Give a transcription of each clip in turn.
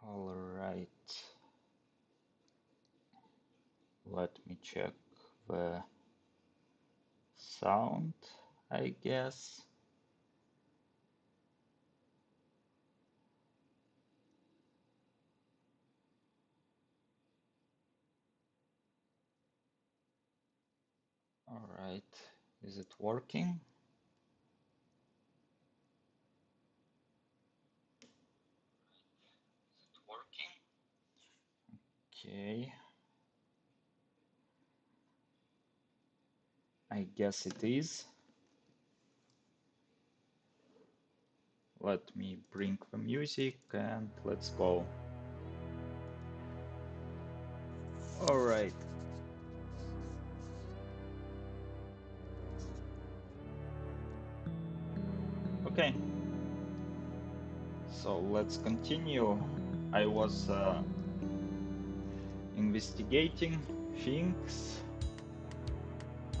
All right, let me check the sound, I guess. All right, is it working? Okay, I guess it is. Let me bring the music and let's go. All right. Okay, so let's continue. I was investigating things,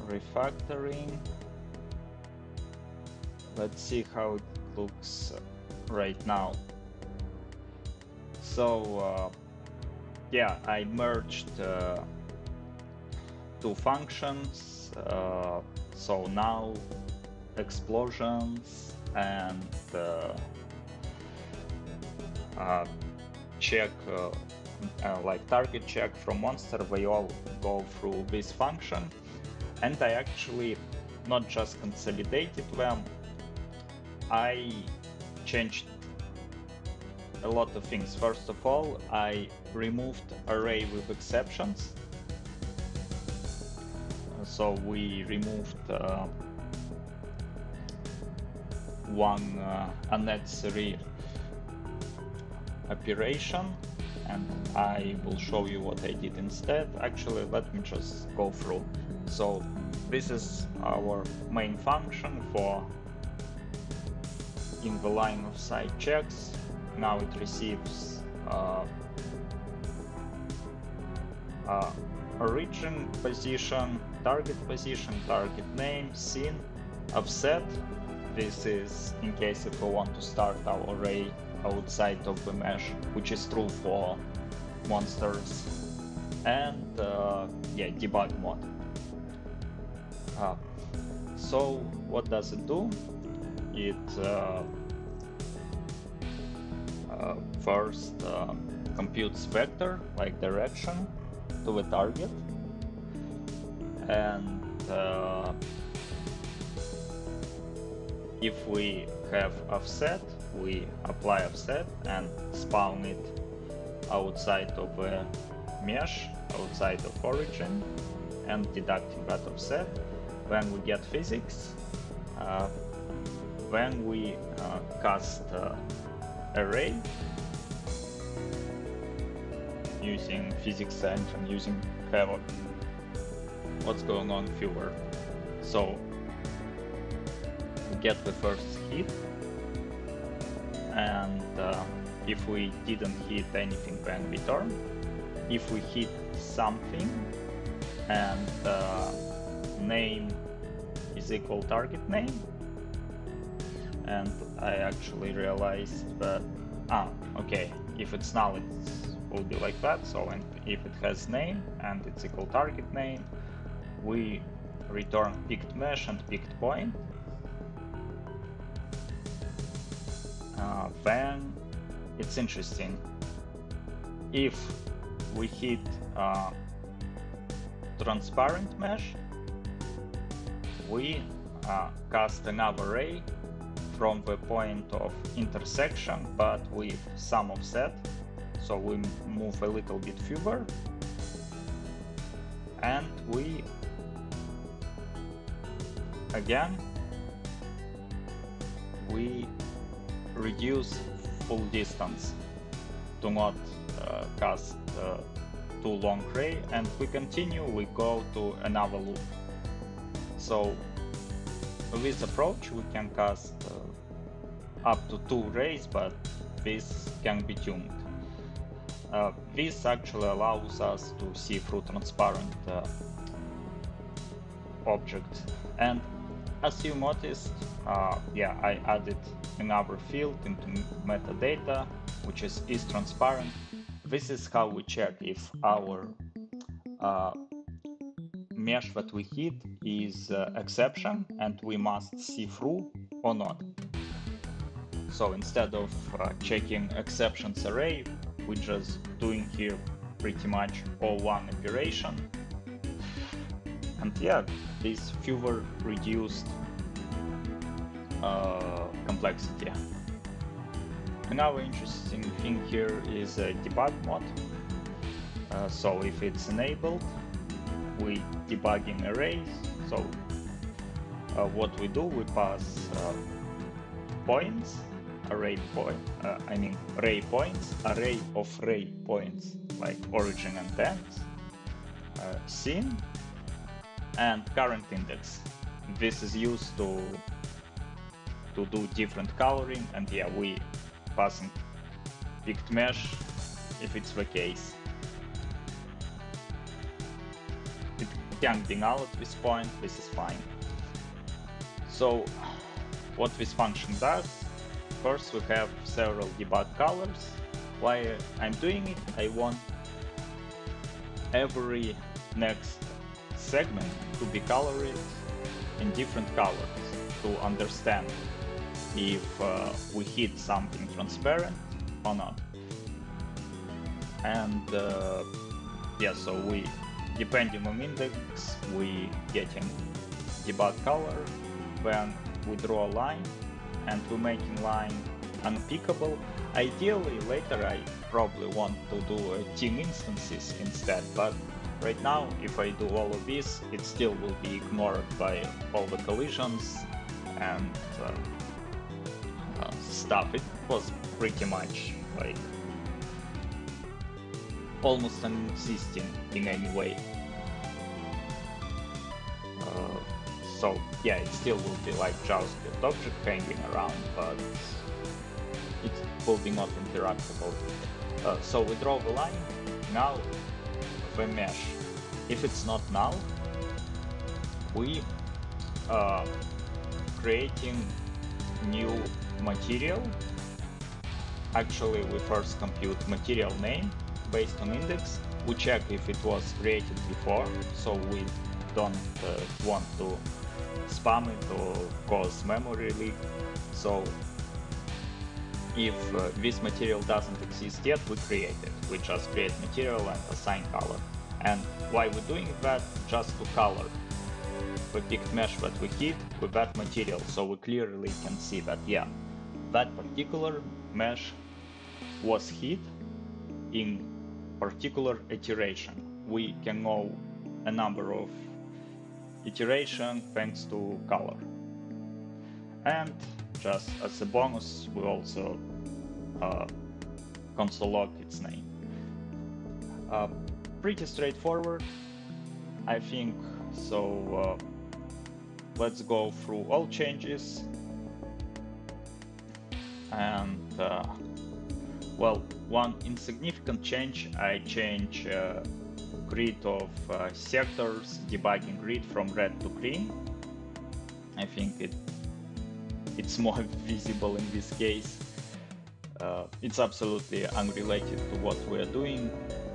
refactoring. Let's see how it looks right now. So yeah, I merged two functions. So now explosions and check like target check from monster, they all go through this function. And I actually not just consolidated them, I changed a lot of things. First of all, I removed array with exceptions. So we removed one unnecessary operation, and I will show you what I did instead. Actually, let me just go through. So this is our main function for in the line of sight checks. Now it receives origin position, target name, scene, offset. This is in case if we want to start our array outside of the mesh, which is true for monsters, and yeah, debug mode. So what does it do? It first computes vector, like direction, to the target, and if we have offset, we apply offset and spawn it outside of the mesh, outside of origin, and deducting that offset. When we get physics, when we cast array using physics engine, using Havoc. What's going on viewer? So we get the first hit, and if we didn't hit anything, then we turn. If we hit something and name is equal target name, and I actually realized that okay, if it's null, it will be like that. So and if it has name and it's equal target name, we return picked mesh and picked point. Then it's interesting. If we hit transparent mesh, we cast another array from the point of intersection, but with some offset. So we move a little bit further, and we again reduce full distance to not cast too long ray, and we continue, we go to another loop. So with this approach we can cast up to 2 rays, but this can be tuned. This actually allows us to see through transparent objects. And As you noticed, yeah, I added another field into metadata, which is transparent. This is how we check if our mesh that we hit is exception and we must see through or not. So instead of checking exceptions array, we're just doing here pretty much all one operation. And yeah, this further reduced complexity. Another interesting thing here is a debug mode. So if it's enabled, we debugging arrays. So what we do, we pass points, array points, array of array points like origin and end, scene, and current index. This is used to do different coloring, and yeah, we passing picked mesh if it's the case. It can be null at this point, this is fine. So what this function does, first we have several debug colors. Why I'm doing it, I want every next segment to be colored in different colors to understand if we hit something transparent or not. And yeah, so we, depending on index, we getting debug color. When we draw a line and we're making line unpickable. Ideally later I probably want to do team instances instead, but right now if I do all of this, it still will be ignored by all the collisions and stuff. It was pretty much like almost non-existing in any way. So yeah, it still will be like JavaScript object hanging around, but it will be not interactable. So we draw the line. Now the mesh, if it's not null, we creating new material. Actually, we first compute material name based on index. We check if it was created before, so we don't want to spam it or cause memory leak. So if this material doesn't exist yet, we create it. We just create material and assign color. And why we're doing that? Just to color the picked mesh that we hit with that material, so we clearly can see that, yeah, that particular mesh was hit in particular iteration. We can know a number of iteration thanks to color. And just as a bonus, we also console log its name. Pretty straightforward, I think. So let's go through all changes. And well, one insignificant change, I change grid of sectors, debugging grid from red to green. I think it's more visible in this case. It's absolutely unrelated to what we are doing,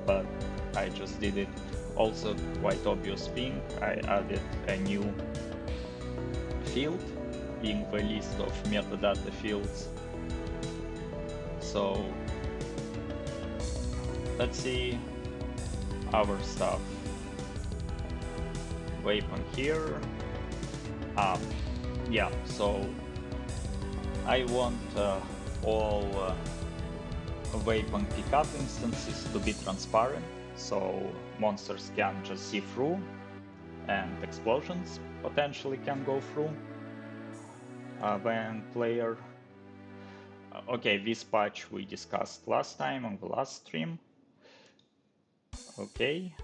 but I just did it. Also, quite obvious thing, I added a new field in the list of metadata fields. So let's see our stuff. Weapon here. Yeah, so I want all weapon pickup instances to be transparent, so monsters can just see through and explosions potentially can go through when player. Okay, this patch we discussed last time on the last stream. Okay,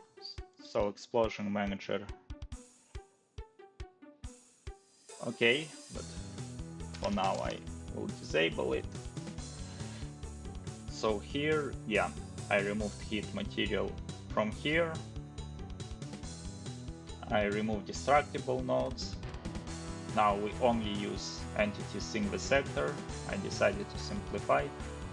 so explosion manager. Okay, but for now I will disable it. So here, yeah, I removed hit material from here. I removed destructible nodes. now we only use entities in the sector. I decided to simplify.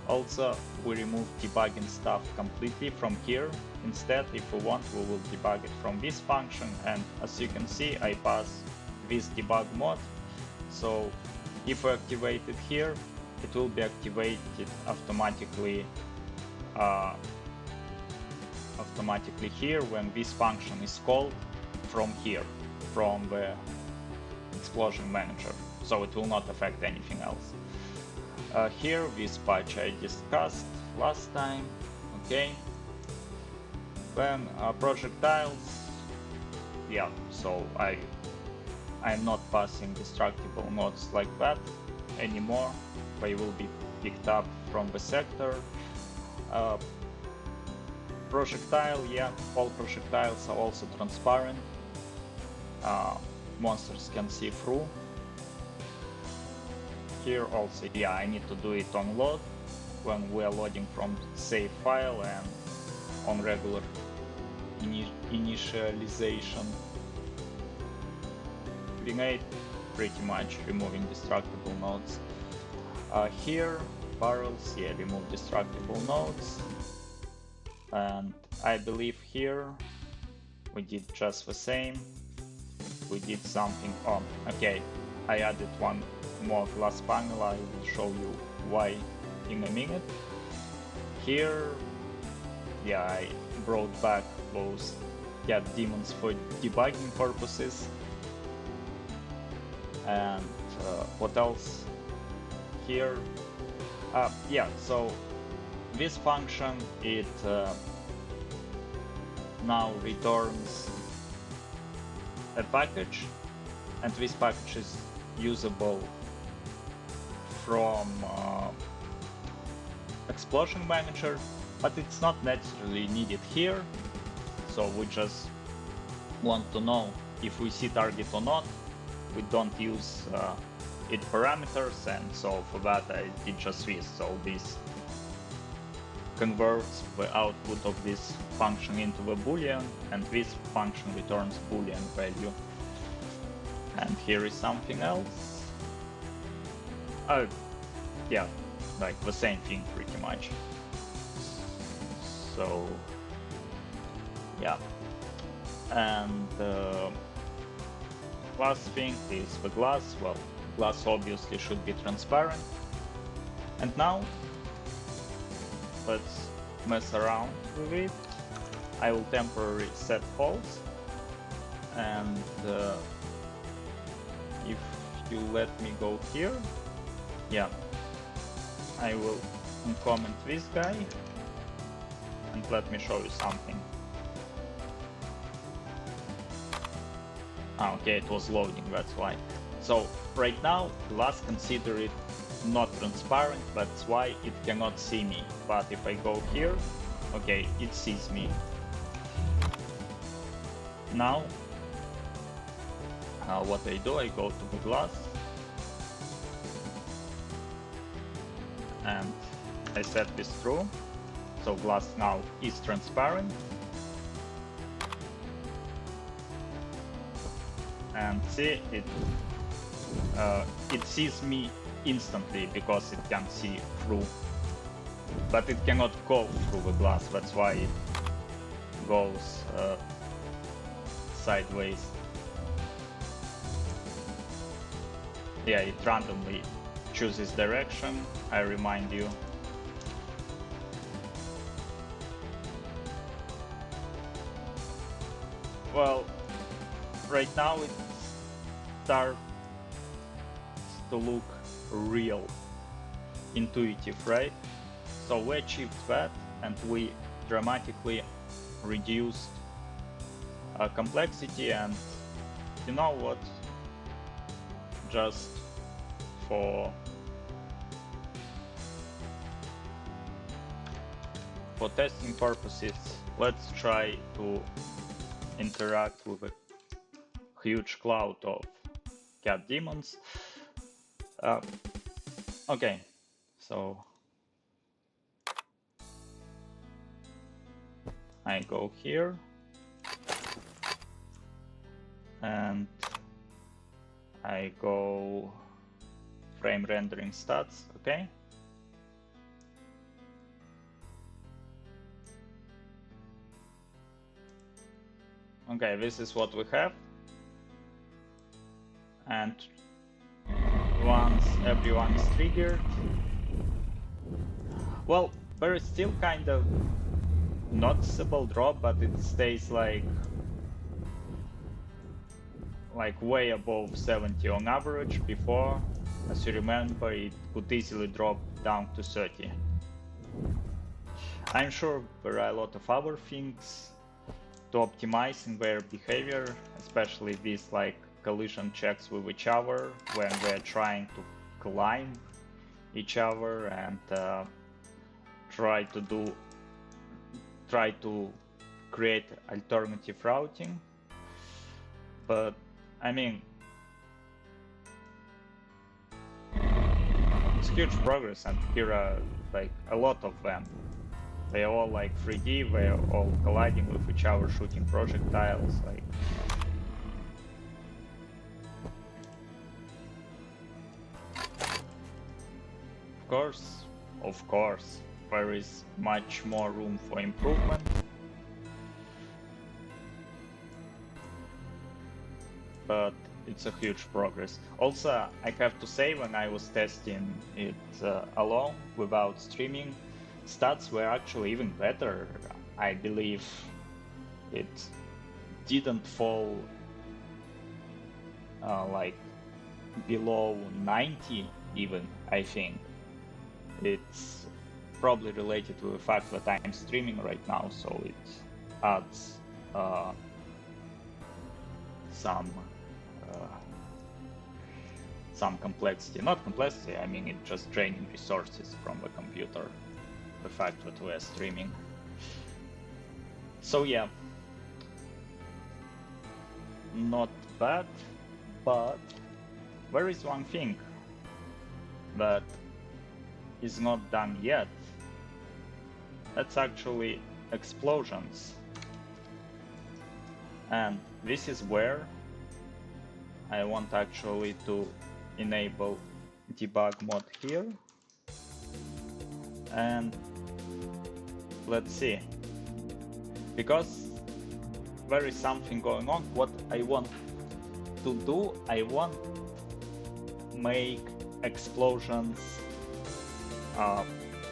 Also, we remove debugging stuff completely from here. Instead, if we want, we will debug it from this function, and as you can see, I pass this debug mode. So if we activate it here, it will be activated automatically here when this function is called from here, from the explosion manager. So it will not affect anything else. Here, this patch I discussed last time. Okay. Then projectiles. Yeah, so I'm not passing destructible nodes like that anymore. They will be picked up from the sector. Projectile, yeah, all projectiles are also transparent. Monsters can see through. Here also, yeah, I need to do it on load when we are loading from save file and on regular initialization. Grenade, pretty much removing destructible nodes. Here, barrels, yeah, remove destructible nodes. And I believe here we did just the same. We did something. Oh, okay, I added one more glass panel. I will show you why in a minute. Here, yeah, I brought back those cat demons for debugging purposes. And what else here? Yeah, so this function, it now returns a package, and this package is usable from explosion manager, but it's not necessarily needed here. So we just want to know if we see target or not. We don't use it parameters, and so for that I did just this. So this converts the output of this function into a boolean, and this function returns boolean value. And here is something else. Yeah, like the same thing pretty much. So yeah, and last thing is the glass. Well, glass obviously should be transparent. And now let's mess around with it. I will temporarily set false, and if you let me go here, yeah, I will uncomment this guy, and let me show you something. Okay, it was loading, that's why. So right now glass consider it not transparent, that's why it cannot see me. But if I go here, okay, it sees me. Now what I do, I go to the glass and I set this true, so glass now is transparent. And see, it sees me instantly because it can see through, but it cannot go through the glass. That's why it goes sideways. Yeah, it randomly chooses direction, I remind you. Well, right now it starts to look real, intuitive, right? So we achieved that, and we dramatically reduced complexity. And you know what? Just for testing purposes, let's try to interact with a huge cloud of cat demons. Okay, so I go here and I go frame rendering stats, okay. Okay, this is what we have. And once everyone is triggered, well, there is still kind of noticeable drop, but it stays like way above 70 on average. Before, as you remember, it could easily drop down to 30. I'm sure there are a lot of other things to optimize in their behavior, especially these like collision checks with each other when they're trying to climb each other and try to create alternative routing. But I mean, it's huge progress, and here are like a lot of them. They're all like 3D, they're all colliding with each other, shooting projectiles, like. Of course, there is much more room for improvement. But it's a huge progress. Also, I have to say, when I was testing it alone without streaming, stats were actually even better. I believe it didn't fall like below 90 even, I think. It's probably related to the fact that I'm streaming right now, so it adds some complexity. Not complexity, I mean it's just draining resources from the computer, the fact that we're streaming. So yeah, not bad, but there is one thing that is not done yet. That's actually explosions. And this is where I want actually to enable debug mode here. And let's see. Because there is something going on. What I want to do, I want to make explosions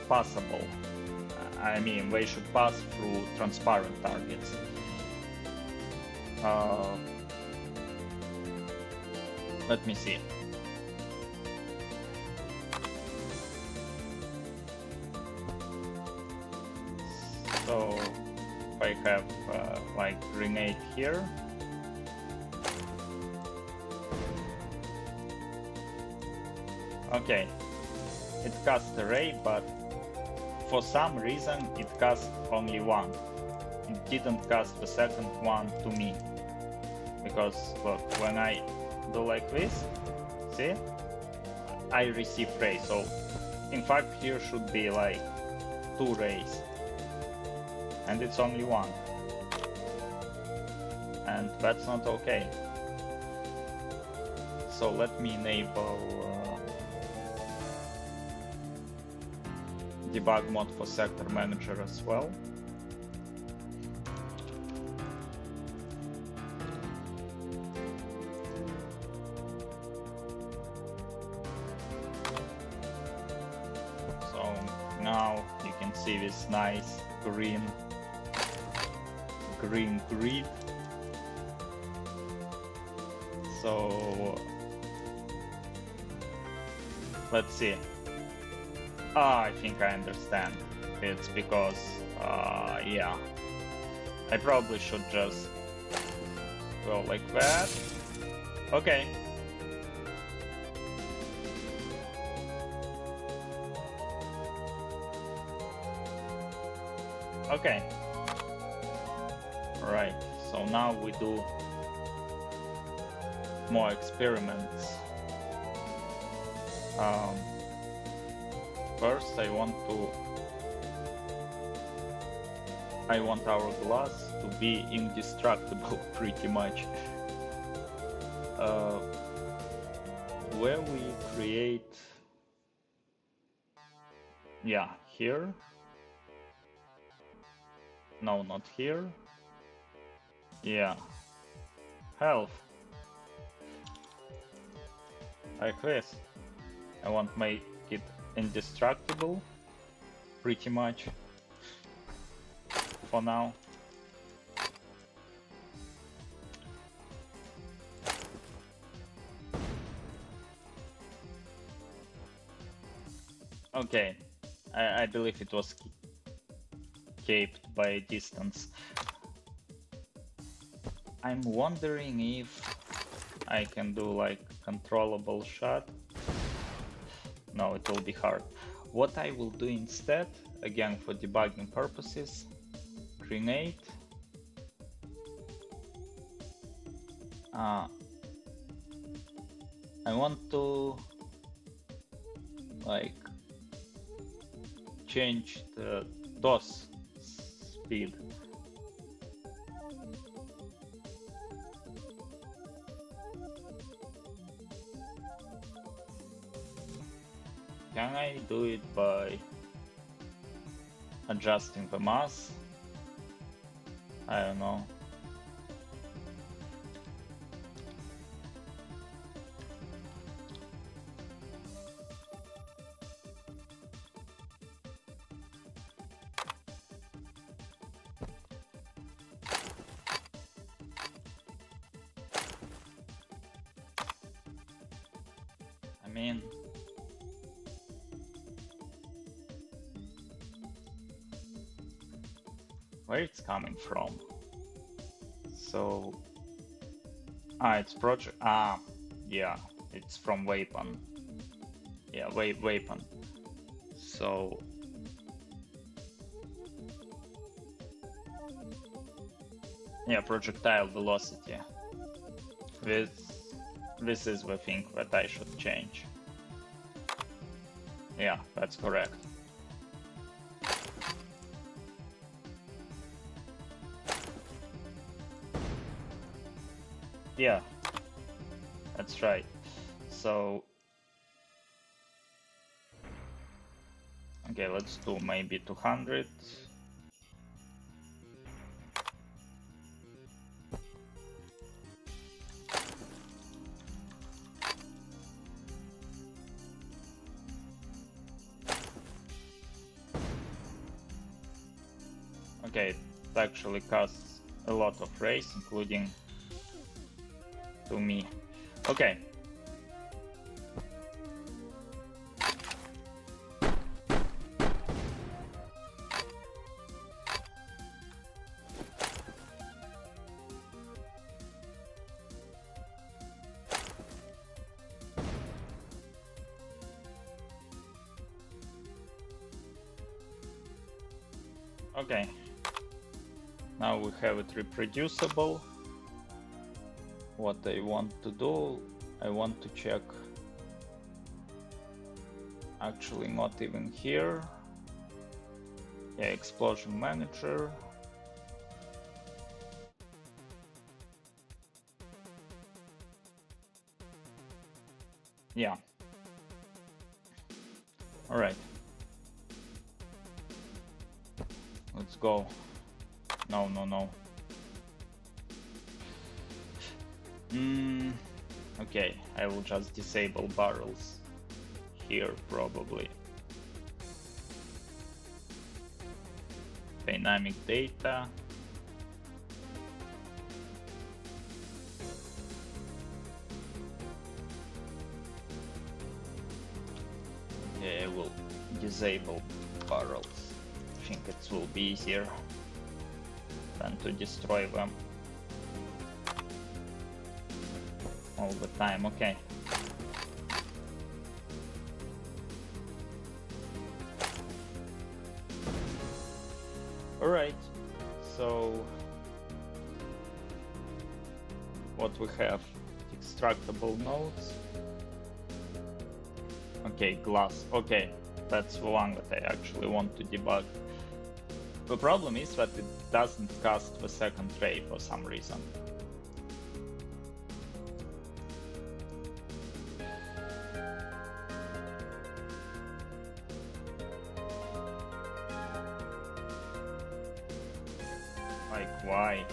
passable. I mean, they should pass through transparent targets. Let me see. So if I have like grenade here, okay, it casts a ray, but for some reason it cast only one. It didn't cast the second one to me. Because look, when I do like this, see? I receive rays. So in fact here should be like 2 rays. And it's only 1. And that's not okay. So let me enable debug mode for sector manager as well. So now you can see this nice green grid. So let's see. I think I understand. It's because, yeah, I probably should just go like that. Okay. Okay. Alright, so now we do more experiments. First, I want our glass to be indestructible, pretty much. where we create, yeah, here. No, not here. Yeah, health. Like this. I want to make it indestructible, pretty much, for now. Okay, I believe it was capped by distance. I'm wondering if I can do like controllable shot. No, it will be hard. What I will do instead, again for debugging purposes, grenade. I want to like change the toss speed. Can I do it by adjusting the mass? I don't know. I mean, where it's coming from? So, it's project. Yeah, it's from weapon. Yeah, weapon. So, yeah, projectile velocity. This is the thing that I should change. Yeah, that's correct. Yeah, that's right. So, okay, let's do maybe 200. Okay, it actually costs a lot of race, including to me. Okay. Okay. Now we have it reproducible. What I want to do, I want to check, actually not even here. Yeah, explosion manager. Yeah. All right. Let's go. No. Okay, I will just disable barrels here probably. Dynamic data. Okay, I will disable barrels. I think it will be easier than to destroy them all the time. Okay. Alright, so what we have? Extractable nodes. Okay, glass. Okay, that's the one that I actually want to debug. The problem is that it doesn't cast the second ray for some reason. Why?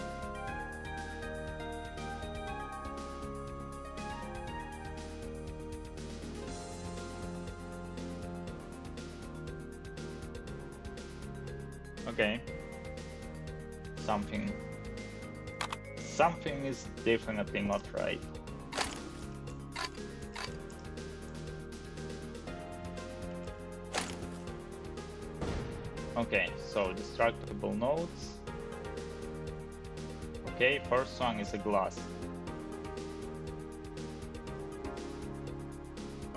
Okay. Something is definitely not right. Okay, so destructible nodes. Okay, first one is a glass.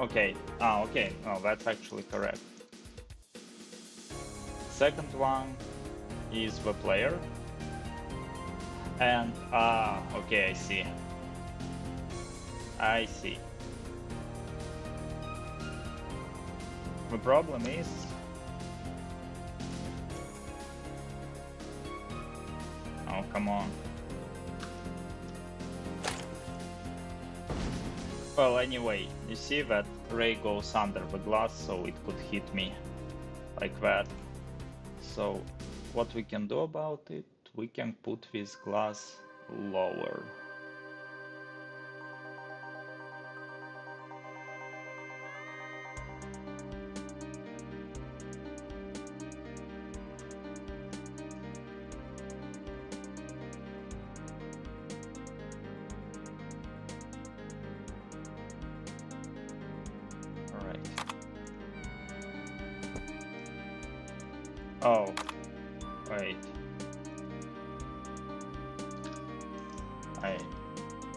Okay, okay, oh, that's actually correct. Second one is the player. And, okay, I see. The problem is, oh, come on. Well, anyway, you see that ray goes under the glass, so it could hit me like that. So what we can do about it, we can put this glass lower. Alright. Oh, wait.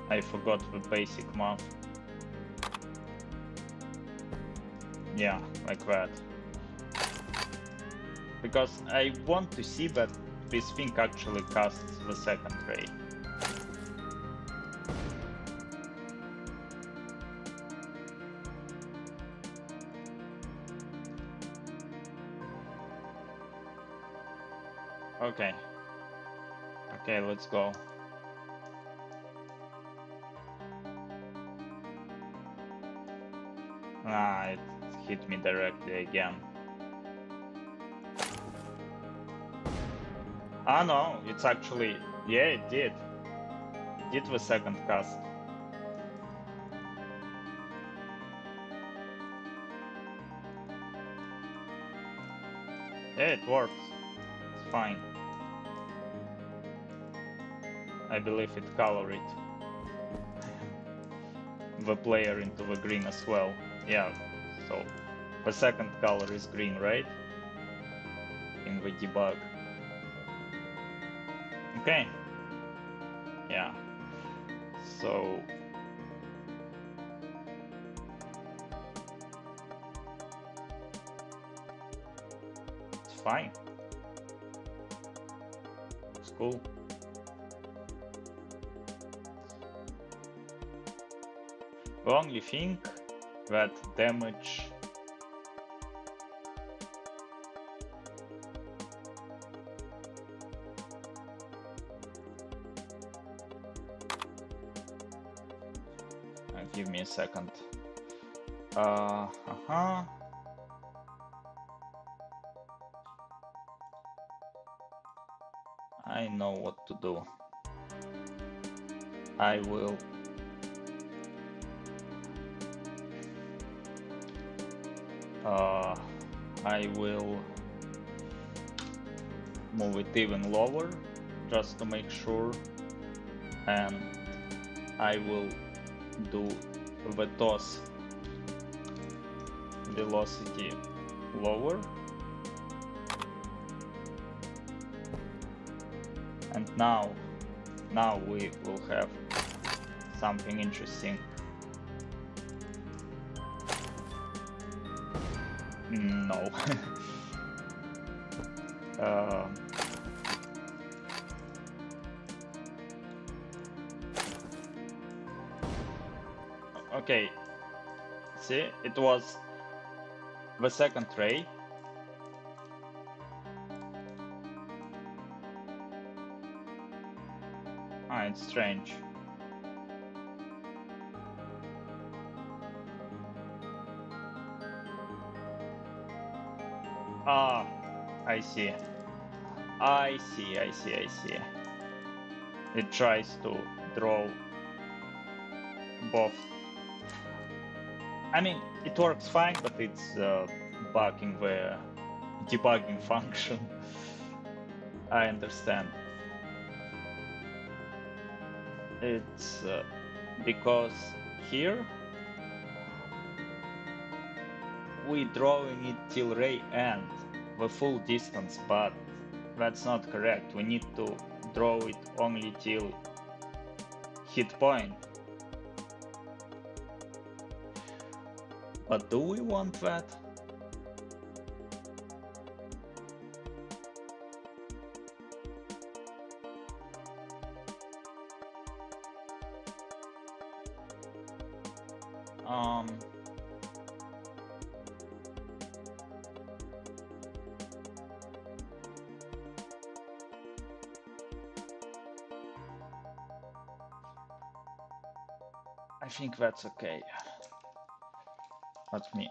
I forgot the basic math. Yeah, like that. Because I want to see that this thing actually casts the second ray. Okay. Okay, let's go. Ah, it hit me directly again. Ah, no, it's actually, yeah, it did. It did the second cast. Yeah, it works. It's fine. I believe it colored the player into the green as well. Yeah, so the second color is green, right? In the debug. Okay. Yeah. So it's fine. It's cool. The only thing that damage give me a second. I know what to do. I will move it even lower just to make sure, and I will do the toss velocity lower, and now we will have something interesting. No. Okay, see, it was the second ray. It's strange. I see. it tries to draw both. I mean, it works fine, but it's bugging the debugging function. I understand. It's because here we drawing it till ray end, the full distance, but that's not correct. We need to draw it only till hit point. But do we want that? I think that's okay. Let me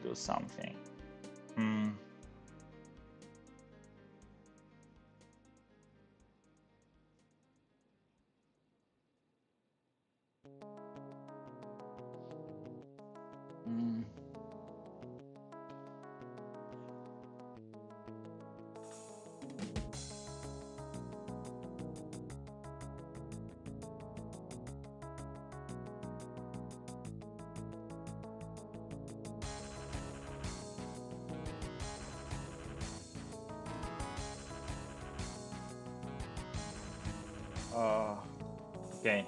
do something. Okay.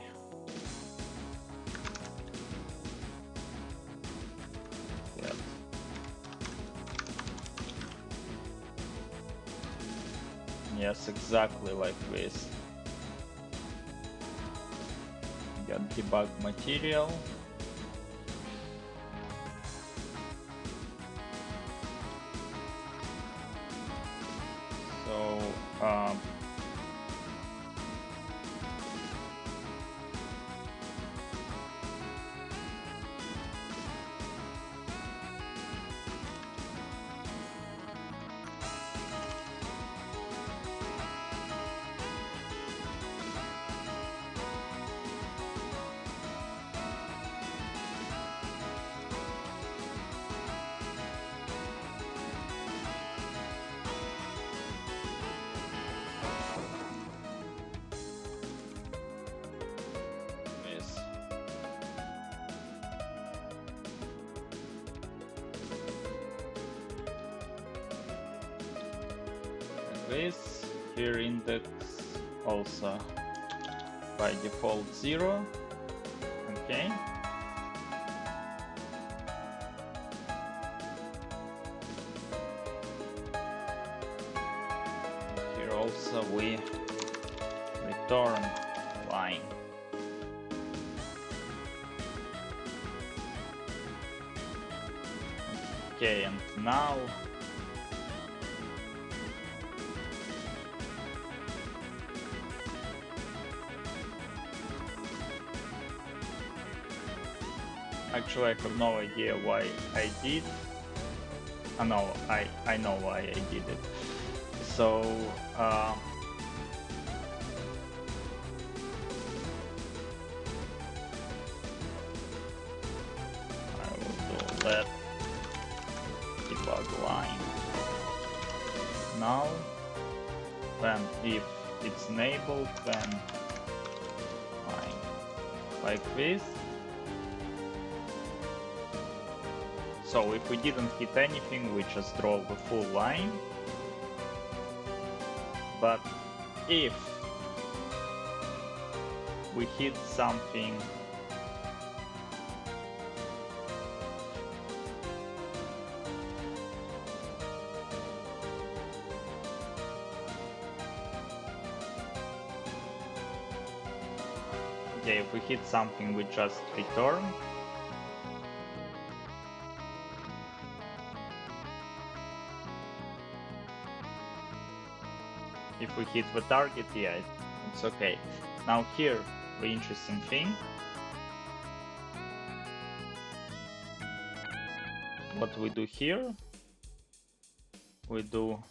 Yep. Yes, exactly like this. Got debug material. So this here index also by default 0. Okay. Here also we return line. Okay, and now actually I have no idea why I did. Oh, no, I know why I did it. So I will do let debug line. Now, then if it's enabled, then line like this. So if we didn't hit anything, we just draw the full line. But if we hit something if we hit something, we just return. If we hit the target, yeah, it's okay. Now here, the interesting thing. What we do here, we do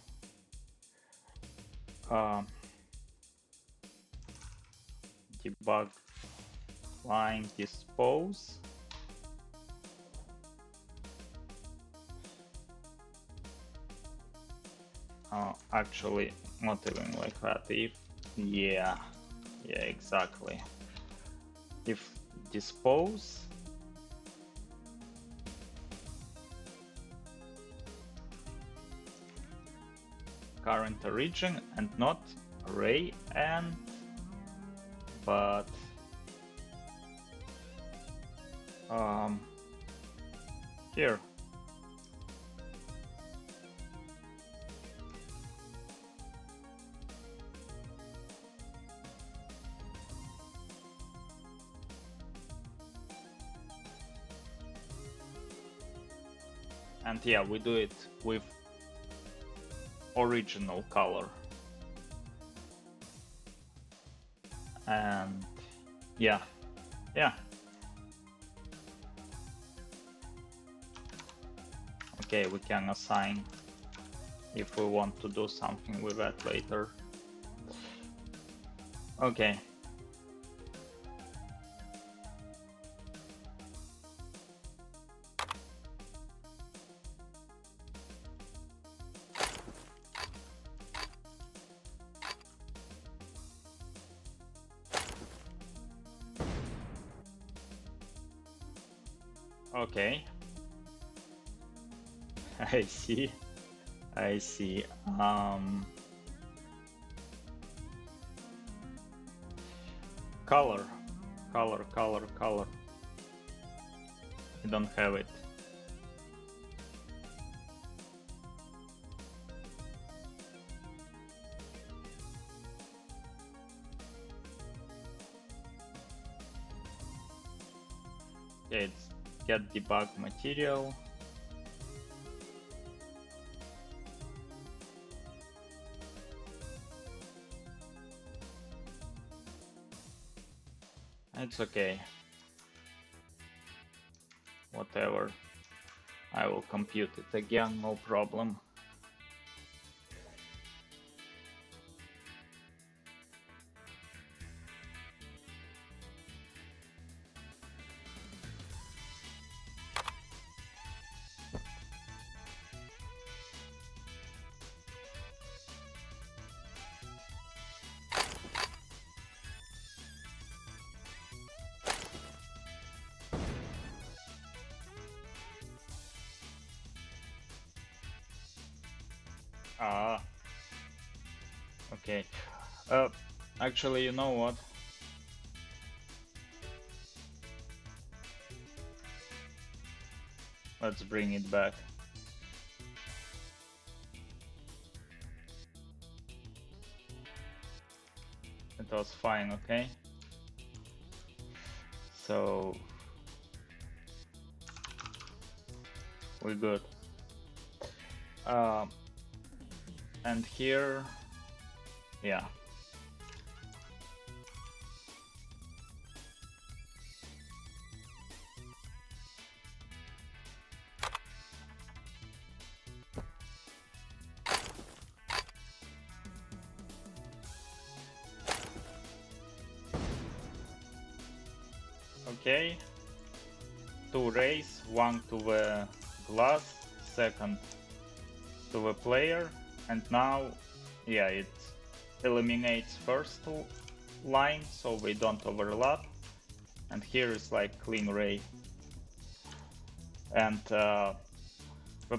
debug line dispose. Actually, not even like that. If yeah, exactly. If dispose current origin and not array end, but here. And yeah, we do it with original color. And yeah. Okay, we can assign if we want to do something with that later. Okay. Okay. I see. Color. You don't have it. Okay, it's get debug material. It's okay. Whatever. I will compute it again, no problem. Okay. Actually, you know what? Let's bring it back. It was fine, okay? So we're good. And here, yeah. Okay. 2 rays, one to the glass, second to the player, and now, yeah, it eliminates first line so they don't overlap, and here is like clean ray, and the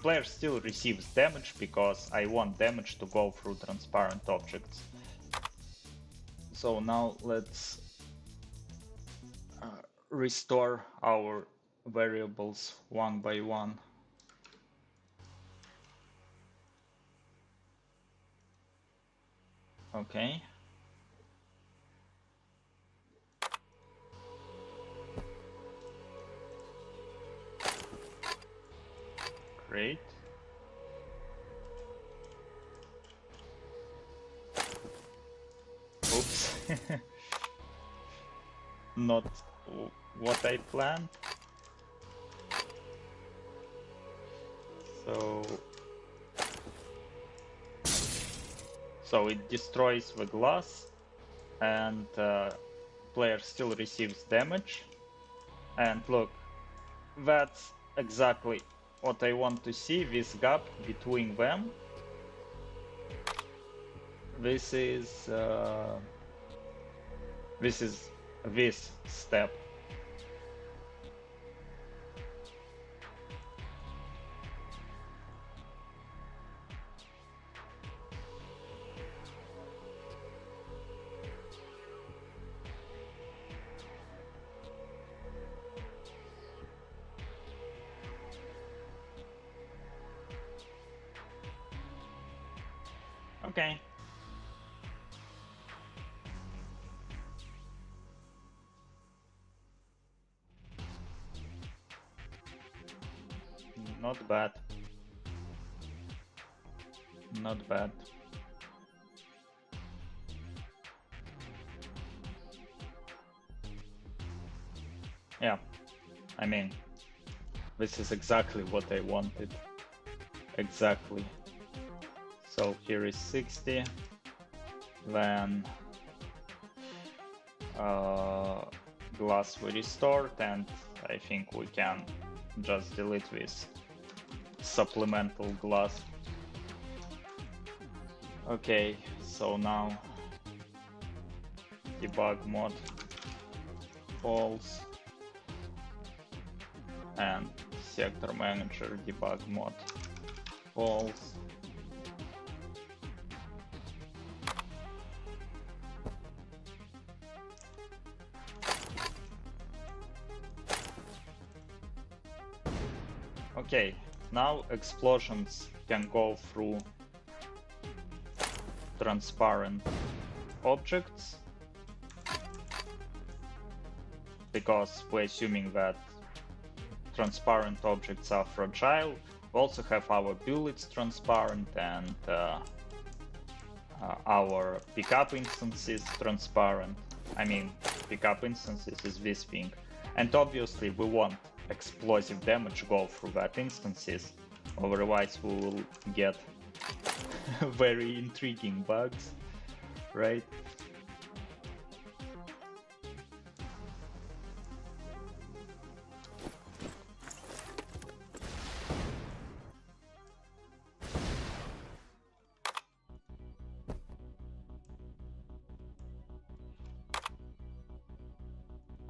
player still receives damage because I want damage to go through transparent objects. So now let's restore our variables one by one. Okay. Great. Oops. Not what I planned. So So it destroys the glass and player still receives damage. And look, that's exactly what I want to see, this gap between them. This is this step. Okay. Not bad. Not bad. Yeah, I mean, this is exactly what I wanted. Exactly. So here is 60. Then glass we restored, and I think we can just delete this supplemental glass. Okay, so now debug mode false and sector manager debug mode false. Okay, now explosions can go through transparent objects, because we're assuming that transparent objects are fragile. We also have our bullets transparent and our pickup instances transparent. I mean, pickup instances is this thing. And obviously we want explosive damage go through that instances, otherwise we will get very intriguing bugs, right?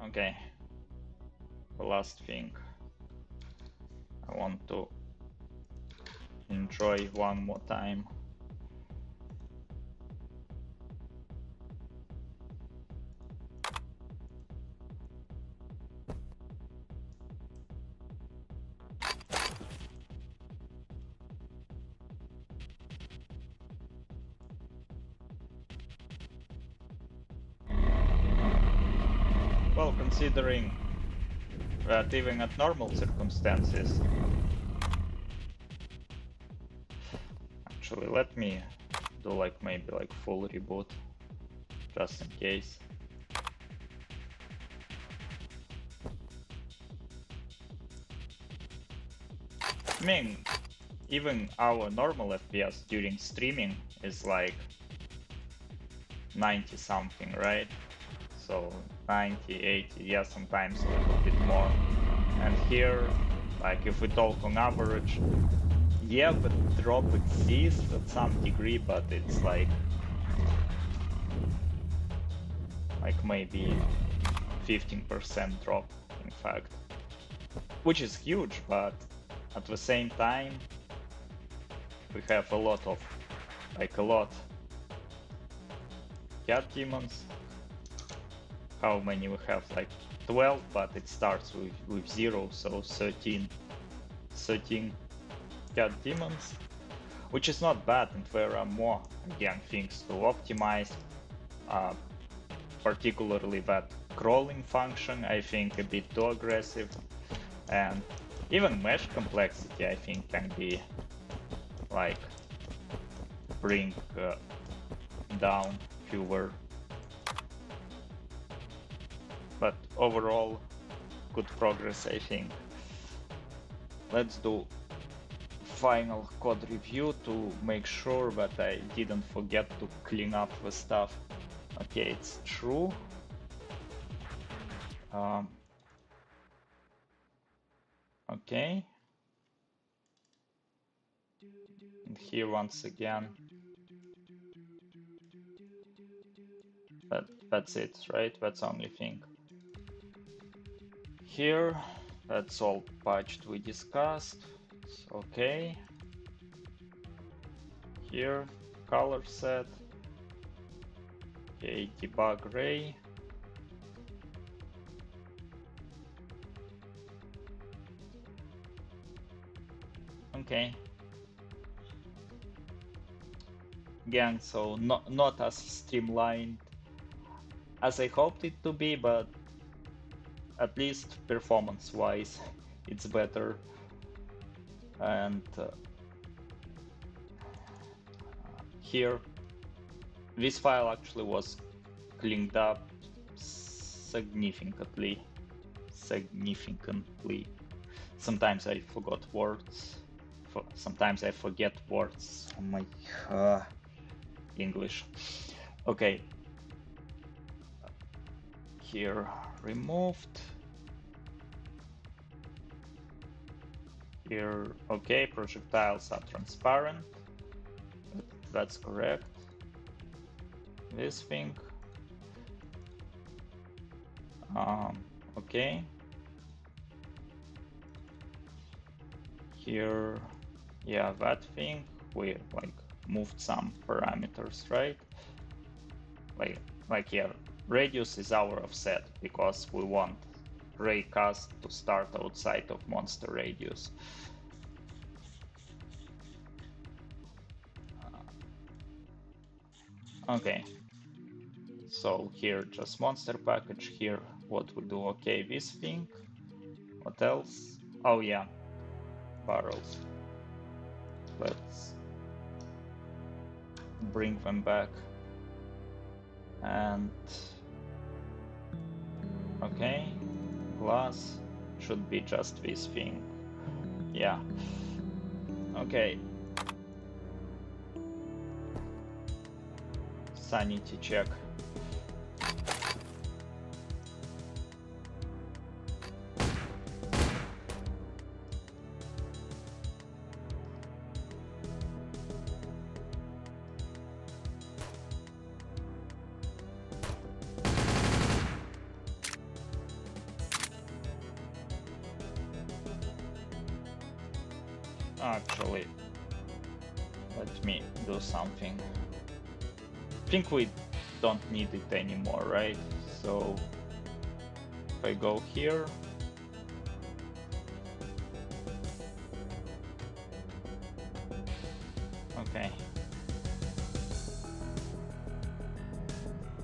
Okay, the last thing I want to enjoy one more time. Well, considering that even at normal circumstances, actually let me do like maybe like full reboot just in case. I mean, even our normal FPS during streaming is like 90 something, right? So 90, 80, yeah, sometimes a little bit more. And here, like if we talk on average, yeah, the drop exists at some degree, but it's like maybe 15% drop, in fact, which is huge, but at the same time, we have a lot cat demons. How many we have? Like 12, but it starts with 0, so 13 cat demons, which is not bad, and there are more, again, things to optimize, particularly that crawling function, I think a bit too aggressive, and even mesh complexity, I think, can be like bring down fewer. But overall, good progress, I think. Let's do final code review to make sure that I didn't forget to clean up the stuff. Okay, it's true. Okay. And here once again. That's it, right? That's the only thing. Here, that's all patched we discussed. It's okay. Here, color set. Okay, debug ray. Okay. Again, so not as streamlined as I hoped it to be, but at least performance-wise, it's better. And here, this file actually was cleaned up significantly. Sometimes I forgot words. Sometimes I forget words on my English. Okay. Here, removed. Here, okay, projectiles are transparent. That's correct. This thing. Okay. Here, yeah, that thing. We like moved some parameters, right? Like here, radius is our offset because we want raycast to start outside of monster radius. Okay. So here just monster package. Here what we do? Okay, this thing. What else? Oh yeah, barrels. Let's bring them back. And okay, glass should be just this thing. Yeah. Okay. Sanity check. Actually, let me do something. I think we don't need it anymore, right? So if I go here, okay,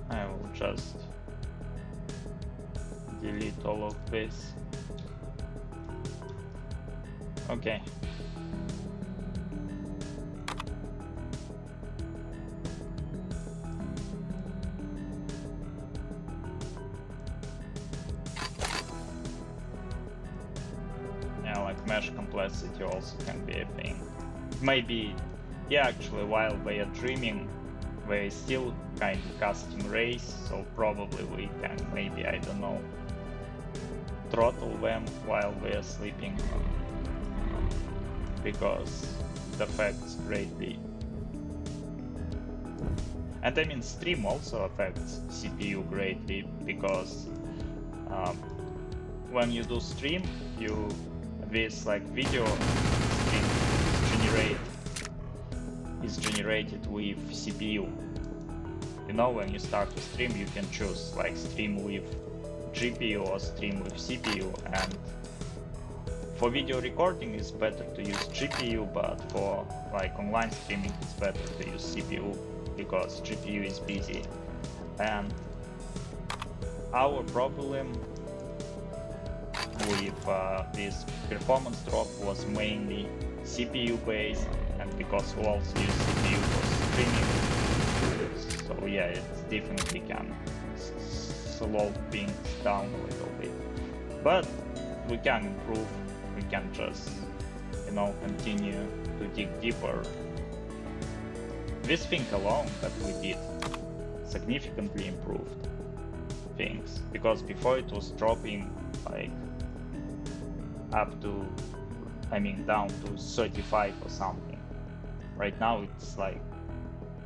I will just delete all of this. Okay. Mesh complexity also can be a thing. Maybe, yeah, actually, while they are dreaming, they still kind of casting rays, so probably we can, maybe, I don't know, throttle them while they are sleeping, because it affects greatly. And I mean, stream also affects CPU greatly, because when you do stream, this like video stream is generated with CPU. You know, when you start to stream, you can choose like stream with GPU or stream with CPU, and for video recording it's better to use GPU, but for like online streaming it's better to use CPU because GPU is busy. And our problem with this performance drop was mainly CPU based, and because we also use CPU for streaming, so yeah, it definitely can slow things down a little bit, but we can improve. We can just, you know, continue to dig deeper. This thing alone that we did significantly improved things, because before it was dropping like up to, down to 35 or something. Right now it's like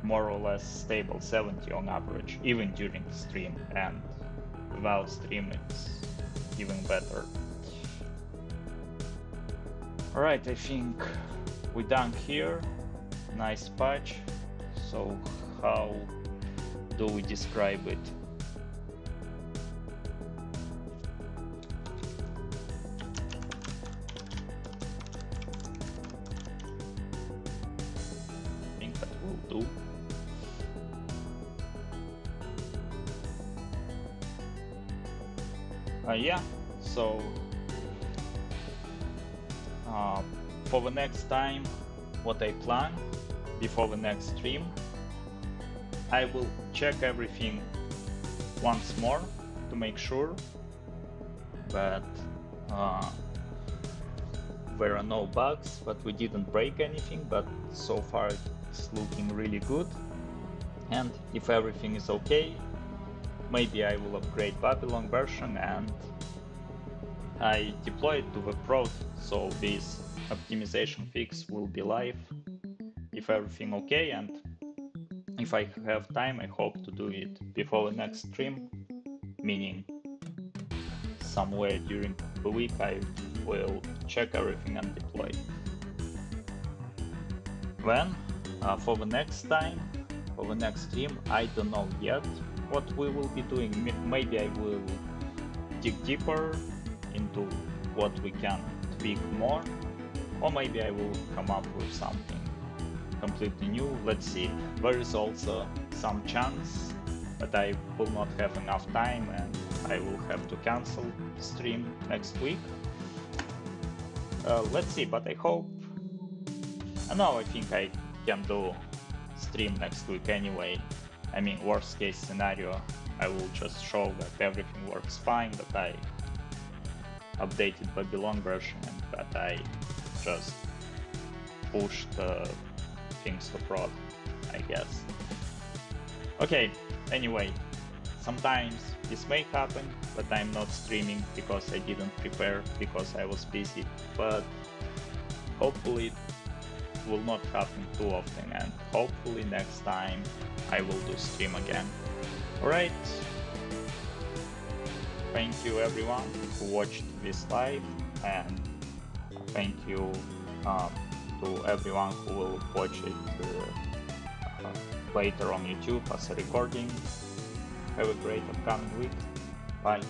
more or less stable, 70 on average, even during stream, and without stream it's even better. Alright, I think we're done here. Nice patch. So how do we describe it? I think that will do. Yeah, so for the next time, what I plan before the next stream, I will check everything once more to make sure that there are no bugs, but we didn't break anything, but so far it's looking really good. And if everything is okay, maybe I will upgrade Babylon version and I deploy it to the prod, so this optimization fix will be live if everything okay, and if I have time I hope to do it before the next stream, meaning somewhere during the week I will check everything and deploy. Then for the next time, for the next stream, I don't know yet what we will be doing. Maybe I will dig deeper into what we can tweak more, or maybe I will come up with something completely new. Let's see. There is also some chance that I will not have enough time and I will have to cancel the stream next week. Let's see, but I hope. No, I think I can do stream next week anyway. Worst case scenario, I will just show that everything works fine, that I updated Babylon version and that I just pushed things to prod, I guess. Okay, anyway, sometimes this may happen, but I'm not streaming because I didn't prepare, because I was busy, but hopefully it will not happen too often, and hopefully next time I will do stream again. Alright, thank you everyone who watched this live, and thank you to everyone who will watch it later on YouTube as a recording. Have a great upcoming week. Bye.